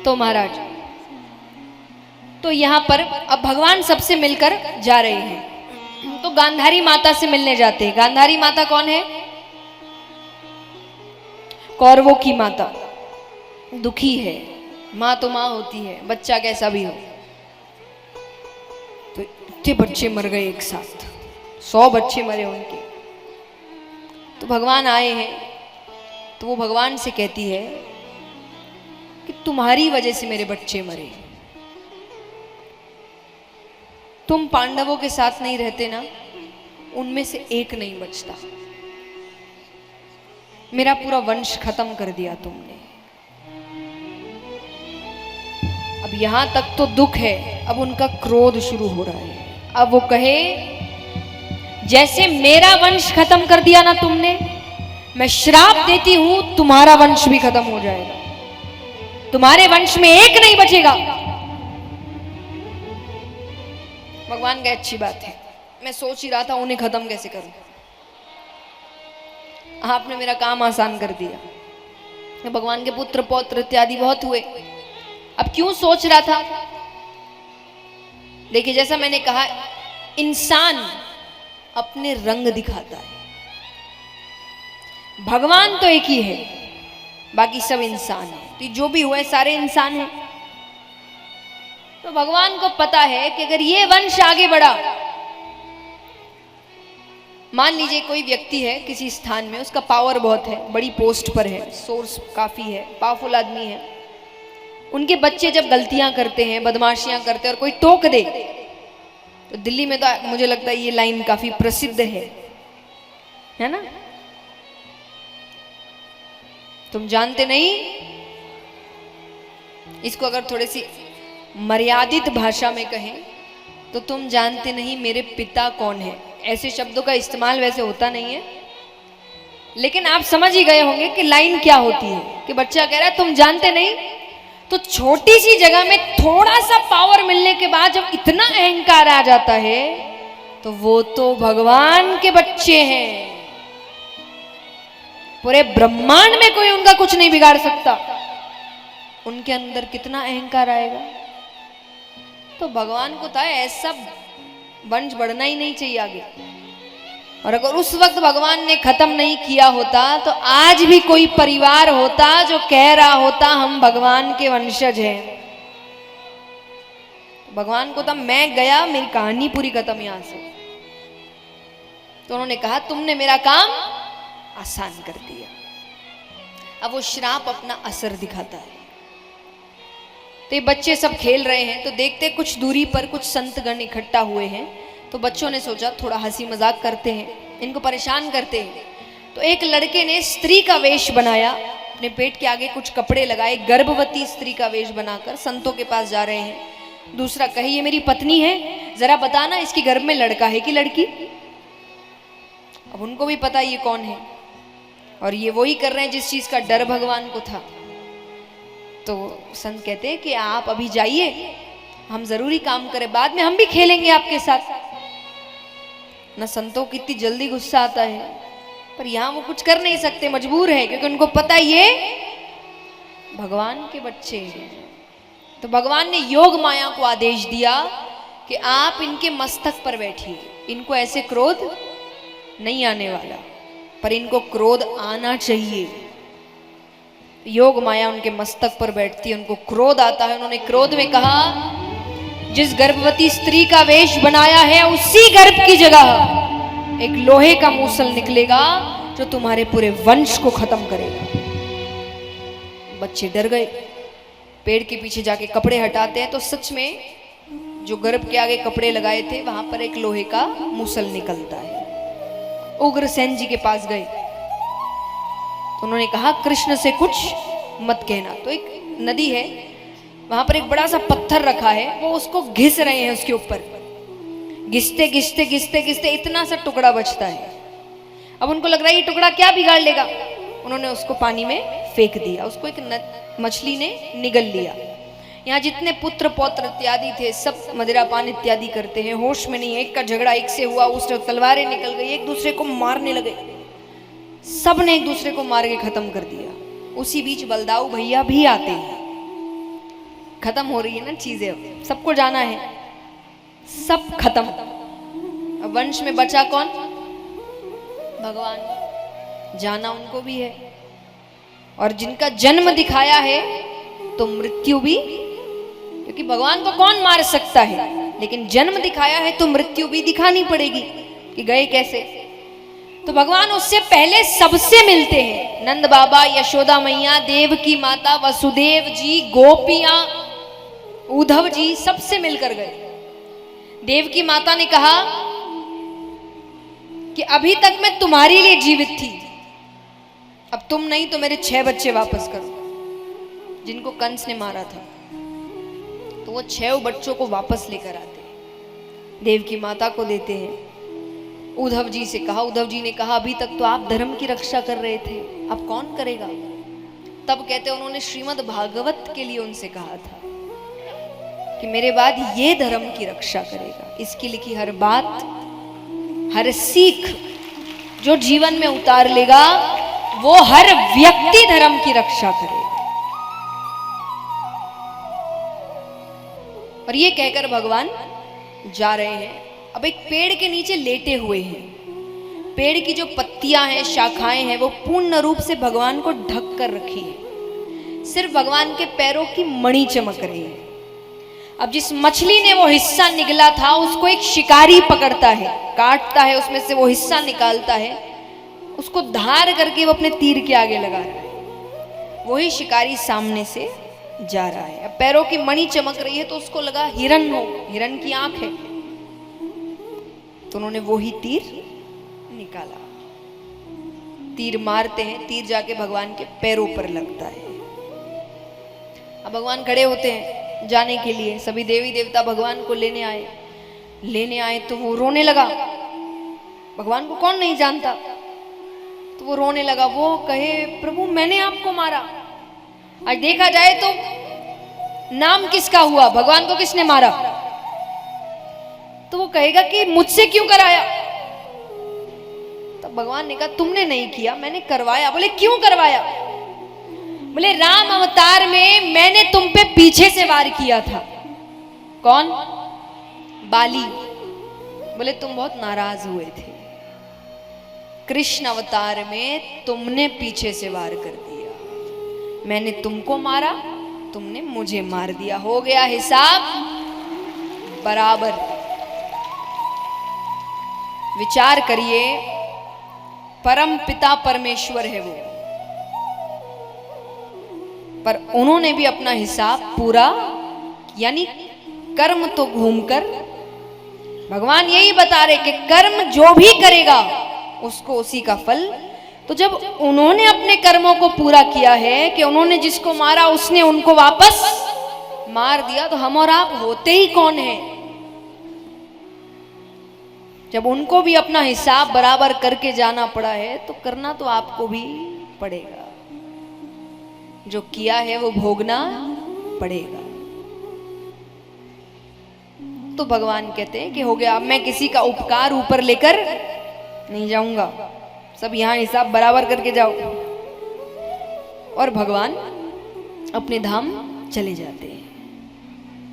तो महाराज, तो यहाँ पर अब भगवान सबसे मिलकर जा रहे हैं, तो गांधारी माता से मिलने जाते हैं। गांधारी माता कौन है? कौरवों की माता। दुखी है, माँ तो माँ होती है, बच्चा कैसा भी हो। तो इतने बच्चे मर गए एक साथ, 100 बच्चे मरे उनके। तो भगवान आए हैं, तो वो भगवान से कहती है कि तुम्हारी वजह से मेरे बच्चे मरे, तुम पांडवों के साथ नहीं रहते ना, उनमें से एक नहीं बचता। मेरा पूरा वंश खत्म कर दिया तुमने। अब यहां तक तो दुख है, अब उनका क्रोध शुरू हो रहा है। अब वो कहे, जैसे मेरा वंश खत्म कर दिया ना तुमने, मैं श्राप देती हूं तुम्हारा वंश भी खत्म हो जाएगा, तुम्हारे वंश में एक नहीं बचेगा। भगवान कहे अच्छी बात है, मैं सोच ही रहा था उन्हें खत्म कैसे करूं, आपने मेरा काम आसान कर दिया। भगवान के पुत्र पौत्र इत्यादि बहुत हुए। अब क्यों सोच रहा था? देखिए, जैसा मैंने कहा, इंसान अपने रंग दिखाता है। भगवान तो एक ही है, बाकी सब इंसान है। तो जो भी हुए सारे इंसान हैं। तो भगवान को पता है कि अगर ये वंश आगे बढ़ा, मान लीजिए कोई व्यक्ति है किसी स्थान में, उसका पावर बहुत है, बड़ी पोस्ट पर है, सोर्स काफी है, पावरफुल आदमी है, उनके बच्चे जब गलतियां करते हैं, बदमाशियां करते हैं और कोई टोक दे, तो दिल्ली में तो मुझे लगता है ये लाइन काफी प्रसिद्ध है ना? तुम जानते नहीं, इसको अगर थोड़ी सी मर्यादित भाषा में कहें तो तुम जानते नहीं मेरे पिता कौन है। ऐसे शब्दों का इस्तेमाल वैसे होता नहीं है, लेकिन आप समझ ही गए होंगे कि लाइन क्या होती है। कि बच्चा कह रहा है तुम जानते नहीं, तो छोटी सी जगह में थोड़ा सा पावर मिलने के बाद जब इतना अहंकार आ जाता है, तो वो तो भगवान के बच्चे हैं, पूरे ब्रह्मांड में कोई उनका कुछ नहीं बिगाड़ सकता। उनके अंदर कितना अहंकार आएगा। तो भगवान को था ऐसा वंश बढ़ना ही नहीं चाहिए आगे। और अगर उस वक्त भगवान ने खत्म नहीं किया होता, तो आज भी कोई परिवार होता जो कह रहा होता हम भगवान के वंशज हैं। भगवान को था मैं गया, मेरी कहानी पूरी खत्म यहां से। तो उन्होंने कहा तुमने मेरा काम आसान कर दिया। अब वो श्राप अपना असर दिखाता है। तो ये बच्चे सब खेल रहे हैं, तो देखते कुछ दूरी पर कुछ संतगण इकट्ठा हुए हैं। तो बच्चों ने सोचा थोड़ा हंसी मजाक करते हैं, इनको परेशान करते हैं। तो एक लड़के ने स्त्री का वेश बनाया, अपने पेट के आगे कुछ कपड़े लगाए, गर्भवती स्त्री का वेश बनाकर संतों के पास जा रहे हैं। दूसरा कहे ये मेरी पत्नी है, जरा बताना इसकी गर्भ में लड़का है कि लड़की। अब उनको भी पता ये कौन है, और ये वही कर रहे हैं जिस चीज का डर भगवान को था। तो संत कहते हैं कि आप अभी जाइए, हम जरूरी काम करें, बाद में हम भी खेलेंगे आपके साथ। ना संतों को इतनी जल्दी गुस्सा आता है, पर यहां वो कुछ कर नहीं सकते, मजबूर है, क्योंकि उनको पता ये भगवान के बच्चे हैं। तो भगवान ने योग माया को आदेश दिया कि आप इनके मस्तक पर बैठिए, इनको ऐसे क्रोध नहीं आने वाला, पर इनको क्रोध आना चाहिए। योग माया उनके मस्तक पर बैठती है, उनको क्रोध आता है। उन्होंने क्रोध में कहा जिस गर्भवती स्त्री का वेश बनाया है, उसी गर्भ की जगह एक लोहे का मूसल निकलेगा जो तुम्हारे पूरे वंश को खत्म करेगा। बच्चे डर गए, पेड़ के पीछे जाके कपड़े हटाते हैं, तो सच में जो गर्भ के आगे कपड़े लगाए थे वहां पर एक लोहे का मूसल निकलता है। उग्रसेन जी के पास गए, तो उन्होंने कहा कृष्ण से कुछ मत कहना। तो एक नदी है, वहां पर एक बड़ा सा पत्थर रखा है, वो उसको घिस रहे हैं, उसके ऊपर घिसते घिसते घिसते घिसते इतना सा टुकड़ा बचता है। अब उनको लग रहा है ये टुकड़ा क्या बिगाड़ लेगा, उन्होंने उसको पानी में फेंक दिया। उसको एक मछली ने निगल लिया। यहाँ जितने पुत्र पौत्र इत्यादि थे सब मदिरापान इत्यादि करते हैं, होश में नहीं है। एक का झगड़ा एक से हुआ, उससे तलवारें निकल गई, एक दूसरे को मारने लगे, सब ने एक दूसरे को मार के खत्म कर दिया। उसी बीच बलदाऊ भैया भी आते हैं। खत्म हो रही है ना चीजें, अब सबको जाना है, सब खत्म। अब वंश में बचा कौन? भगवान। जाना उनको भी है, और जिनका जन्म दिखाया है तो मृत्यु भी, क्योंकि भगवान को कौन मार सकता है, लेकिन जन्म दिखाया है तो मृत्यु भी दिखानी पड़ेगी कि गए कैसे। तो भगवान उससे पहले सबसे मिलते हैं। नंद बाबा, यशोदा मैया, देव की माता, वसुदेव जी, गोपियां, उद्धव जी, सबसे मिलकर गए। देव की माता ने कहा कि अभी तक मैं तुम्हारे लिए जीवित थी, अब तुम नहीं तो मेरे 6 बच्चे वापस करो, जिनको कंस ने मारा था। तो वो 6 बच्चों को वापस लेकर आते हैं, देव की माता को देते हैं। उद्धव जी से कहा, उद्धव जी ने कहा अभी तक तो आप धर्म की रक्षा कर रहे थे, अब कौन करेगा? तब कहते उन्होंने श्रीमद् भागवत के लिए उनसे कहा था कि मेरे बाद ये धर्म की रक्षा करेगा। इसकी लिखी हर बात, हर सीख जो जीवन में उतार लेगा वो हर व्यक्ति धर्म की रक्षा करेगा। और ये कहकर भगवान जा रहे हैं। अब एक पेड़ के नीचे लेटे हुए हैं। पेड़ की जो पत्तियां हैं, शाखाएं हैं, वो पूर्ण रूप से भगवान को ढक कर रखी है। सिर्फ भगवान के पैरों की मणि चमक रही है। अब जिस मछली ने वो हिस्सा निगला था उसको एक शिकारी पकड़ता है, काटता है, उसमें से वो हिस्सा निकालता है, उसको धार करके वो अपने तीर के आगे लगा रहा है। वही शिकारी सामने से जा रहा है। अब पैरों की मणि चमक रही है तो उसको लगा हिरण हो, हिरण की आंख है, तो उन्होंने वो ही तीर निकाला। तीर मारते हैं, तीर जाके भगवान के पैरों पर लगता है। अब भगवान खड़े होते हैं जाने के लिए। सभी देवी देवता भगवान को लेने आए तो वो रोने लगा। भगवान को कौन नहीं जानता, तो वो रोने लगा। वो कहे प्रभु मैंने आपको मारा। आज देखा जाए तो नाम किसका हुआ, भगवान को किसने मारा? तो वो कहेगा कि मुझसे क्यों कराया? तब भगवान ने कहा तुमने नहीं किया, मैंने करवाया। बोले क्यों करवाया? बोले राम अवतार में मैंने तुम पे पीछे से वार किया था। कौन? बाली। बोले तुम बहुत नाराज हुए थे। कृष्ण अवतार में तुमने पीछे से वार कर दिया, मैंने तुमको मारा, तुमने मुझे मार दिया, हो गया हिसाब बराबर। विचार करिए, परम पिता परमेश्वर है वो, पर उन्होंने भी अपना हिसाब पूरा, यानी कर्म तो घूमकर भगवान यही बता रहे कि कर्म जो भी करेगा उसको उसी का फल। तो जब उन्होंने अपने कर्मों को पूरा किया है कि उन्होंने जिसको मारा उसने उनको वापस मार दिया, तो हम और आप होते ही कौन हैं? जब उनको भी अपना हिसाब बराबर करके जाना पड़ा है तो करना तो आपको भी पड़ेगा। जो किया है वो भोगना पड़ेगा। तो भगवान कहते हैं कि हो गया, अब मैं किसी का उपकार ऊपर लेकर नहीं जाऊंगा, सब यहां हिसाब बराबर करके जाओ। और भगवान अपने धाम चले जाते हैं।